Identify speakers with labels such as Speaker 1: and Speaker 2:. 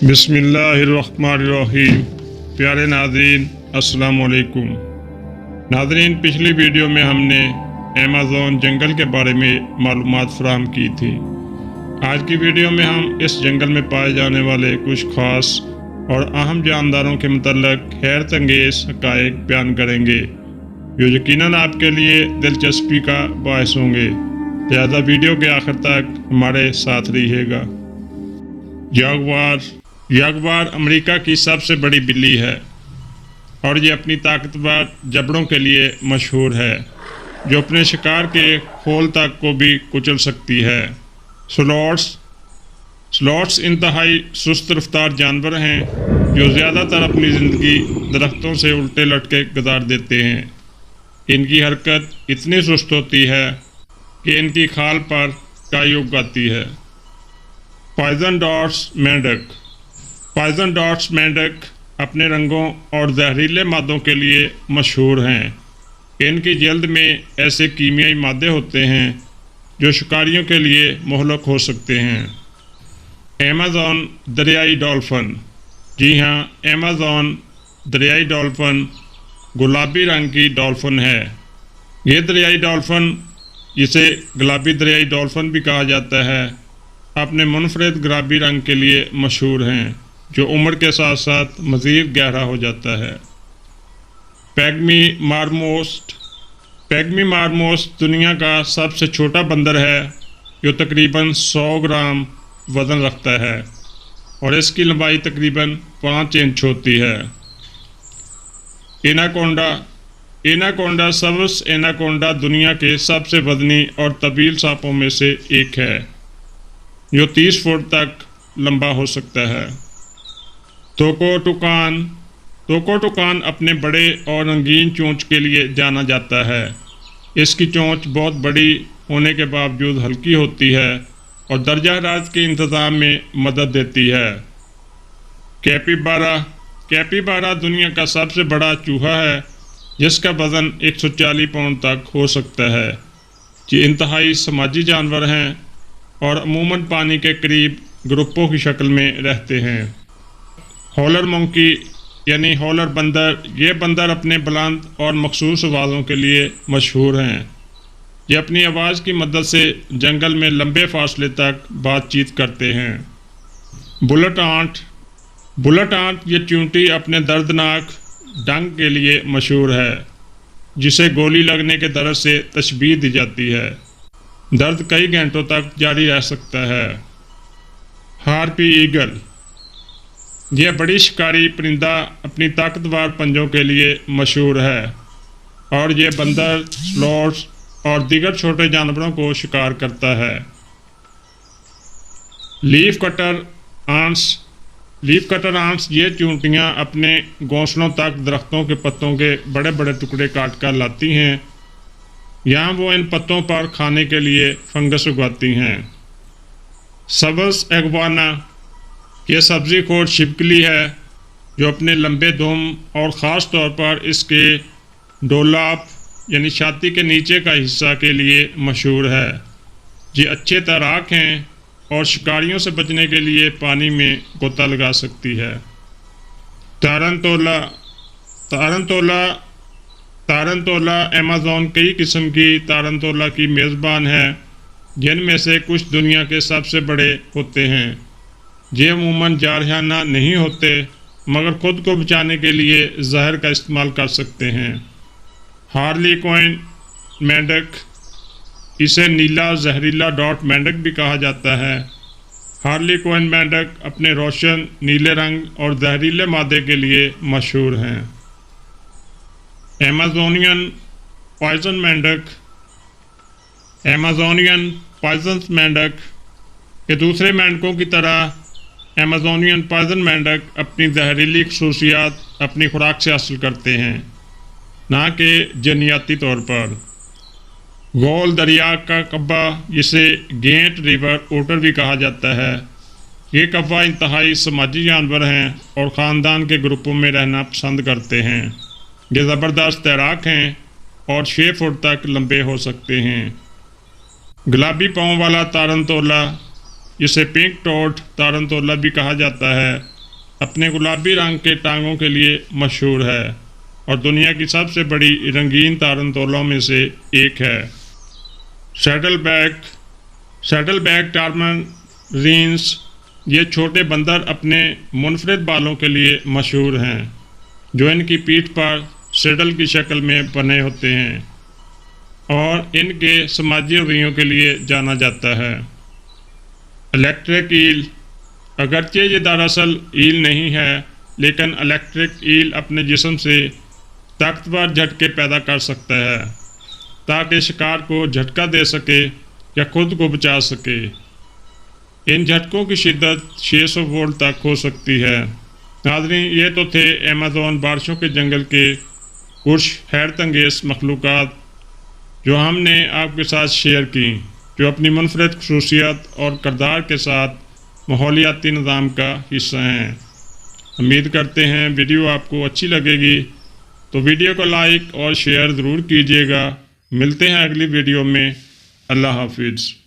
Speaker 1: بسم اللہ الرحمن الرحیم۔ پیارے ناظرین السلام علیکم۔ ناظرین، پچھلی ویڈیو میں ہم نے ایمیزون جنگل کے بارے میں معلومات فراہم کی تھی۔ آج کی ویڈیو میں ہم اس جنگل میں پائے جانے والے کچھ خاص اور اہم جانداروں کے متعلق حیرت انگیز حقائق بیان کریں گے جو یقیناً آپ کے لیے دلچسپی کا باعث ہوں گے، لہذا ویڈیو کے آخر تک ہمارے ساتھ رہیے گا۔ یاگوار امریکہ کی سب سے بڑی بلی ہے اور یہ اپنی طاقتور جبڑوں کے لیے مشہور ہے جو اپنے شکار کے خول تک کو بھی کچل سکتی ہے۔ سلوٹس انتہائی سست رفتار جانور ہیں جو زیادہ تر اپنی زندگی درختوں سے الٹے لٹکے گزار دیتے ہیں۔ ان کی حرکت اتنی سست ہوتی ہے کہ ان کی کھال پر کائی اگاتی ہے۔ پوائزن ڈارٹس مینڈک اپنے رنگوں اور زہریلے مادوں کے لیے مشہور ہیں۔ ان کی جلد میں ایسے کیمیائی مادے ہوتے ہیں جو شکاریوں کے لیے مہلک ہو سکتے ہیں۔ Amazon دریائی dolphin. جی ہاں، ایمیزون دریائی ڈولفن گلابی رنگ کی ڈولفن ہے۔ یہ دریائی ڈولفن، جسے گلابی دریائی ڈولفن بھی کہا جاتا ہے، اپنے منفرد گلابی رنگ کے لیے مشہور ہیں جو عمر کے ساتھ ساتھ مزید گہرا ہو جاتا ہے۔ پیگمی مارموس دنیا کا سب سے چھوٹا بندر ہے جو تقریباً 100 گرام وزن رکھتا ہے اور اس کی لمبائی تقریباً 5 انچ ہوتی ہے۔ ایناکونڈا سبز ایناکونڈا دنیا کے سب سے وزنی اور طویل سانپوں میں سے ایک ہے جو 30 فٹ تک لمبا ہو سکتا ہے۔ توکو ٹوکان اپنے بڑے اور رنگین چونچ کے لیے جانا جاتا ہے۔ اس کی چونچ بہت بڑی ہونے کے باوجود ہلکی ہوتی ہے اور درجہ حرارت کے انتظام میں مدد دیتی ہے۔ کیپیبارا دنیا کا سب سے بڑا چوہا ہے جس کا وزن 140 پاؤنڈ تک ہو سکتا ہے۔ یہ انتہائی سماجی جانور ہیں اور عموماً پانی کے قریب گروپوں کی شکل میں رہتے ہیں۔ ہولر مونکی یعنی ہولر بندر، یہ بندر اپنے بلند اور مخصوص آوازوں کے لیے مشہور ہیں۔ یہ اپنی آواز کی مدد سے جنگل میں لمبے فاصلے تک بات چیت کرتے ہیں۔ بلٹ آنٹ یہ چیونٹی اپنے دردناک ڈنگ کے لیے مشہور ہے جسے گولی لگنے کے درد سے تشبیہ دی جاتی ہے۔ درد کئی گھنٹوں تک جاری رہ سکتا ہے۔ ہارپی ایگل، یہ بڑی شکاری پرندہ اپنی طاقتور پنجوں کے لیے مشہور ہے اور یہ بندر، سلوٹس اور دیگر چھوٹے جانوروں کو شکار کرتا ہے۔ لیف کٹر آنٹس یہ چونٹیاں اپنے گھونسلوں تک درختوں کے پتوں کے بڑے بڑے ٹکڑے کاٹ کر لاتی ہیں۔ یہاں وہ ان پتوں پر کھانے کے لیے فنگس اگاتی ہیں۔ سبز ایگوانا، یہ سبزی خور چھپکلی ہے جو اپنے لمبے دم اور خاص طور پر اس کے ڈولاپ یعنی چھاتی کے نیچے کا حصہ کے لیے مشہور ہے۔ یہ اچھے تیراک ہیں اور شکاریوں سے بچنے کے لیے پانی میں غوطہ لگا سکتی ہے۔ تارنتولا ایمیزون کئی قسم کی تارنتولا کی میزبان ہے جن میں سے کچھ دنیا کے سب سے بڑے ہوتے ہیں۔ یہ عموماً جارحانہ نہیں ہوتے مگر خود کو بچانے کے لیے زہر کا استعمال کر سکتے ہیں۔ ہارلی کوئن مینڈک، اسے نیلا زہریلا ڈاٹ مینڈک بھی کہا جاتا ہے۔ ہارلی کوئن مینڈک اپنے روشن نیلے رنگ اور زہریلے مادے کے لیے مشہور ہیں۔ ایمیزونین پوائزن مینڈک کے دوسرے مینڈکوں کی طرح ایمیزونین پوائزن مینڈک اپنی زہریلی خصوصیات اپنی خوراک سے حاصل کرتے ہیں، نہ کہ جنیاتی طور پر۔ گول دریا کا کبا، جسے گینٹ ریور اوٹر بھی کہا جاتا ہے، یہ کبا انتہائی سماجی جانور ہیں اور خاندان کے گروپوں میں رہنا پسند کرتے ہیں۔ یہ زبردست تیراک ہیں اور 6 فٹ تک لمبے ہو سکتے ہیں۔ گلابی پاؤں والا تارنتولا، جسے پنک ٹوڈ تارنتولا بھی کہا جاتا ہے، اپنے گلابی رنگ کے ٹانگوں کے لیے مشہور ہے اور دنیا کی سب سے بڑی رنگین تارنتولوں میں سے ایک ہے۔ سیڈل بیک ٹارمرینس، یہ چھوٹے بندر اپنے منفرد بالوں کے لیے مشہور ہیں جو ان کی پیٹھ پر سیڈل کی شکل میں بنے ہوتے ہیں اور ان کے سماجی رویوں کے لیے جانا جاتا ہے۔ الیکٹرک ایل، اگرچہ یہ دراصل ایل نہیں ہے، لیکن الیکٹرک ایل اپنے جسم سے طاقتور جھٹکے پیدا کر سکتا ہے تاکہ شکار کو جھٹکا دے سکے یا خود کو بچا سکے۔ ان جھٹکوں کی شدت 600 وولٹ تک ہو سکتی ہے۔ ناظرین، یہ تو تھے ایمیزون بارشوں کے جنگل کے کچھ حیرت انگیز مخلوقات جو ہم نے آپ کے ساتھ شیئر کی، جو اپنی منفرد خصوصیت اور کردار کے ساتھ ماحولیاتی نظام کا حصہ ہیں۔ امید کرتے ہیں ویڈیو آپ کو اچھی لگے گی، تو ویڈیو کو لائک اور شیئر ضرور کیجیے گا۔ ملتے ہیں اگلی ویڈیو میں۔ اللہ حافظ۔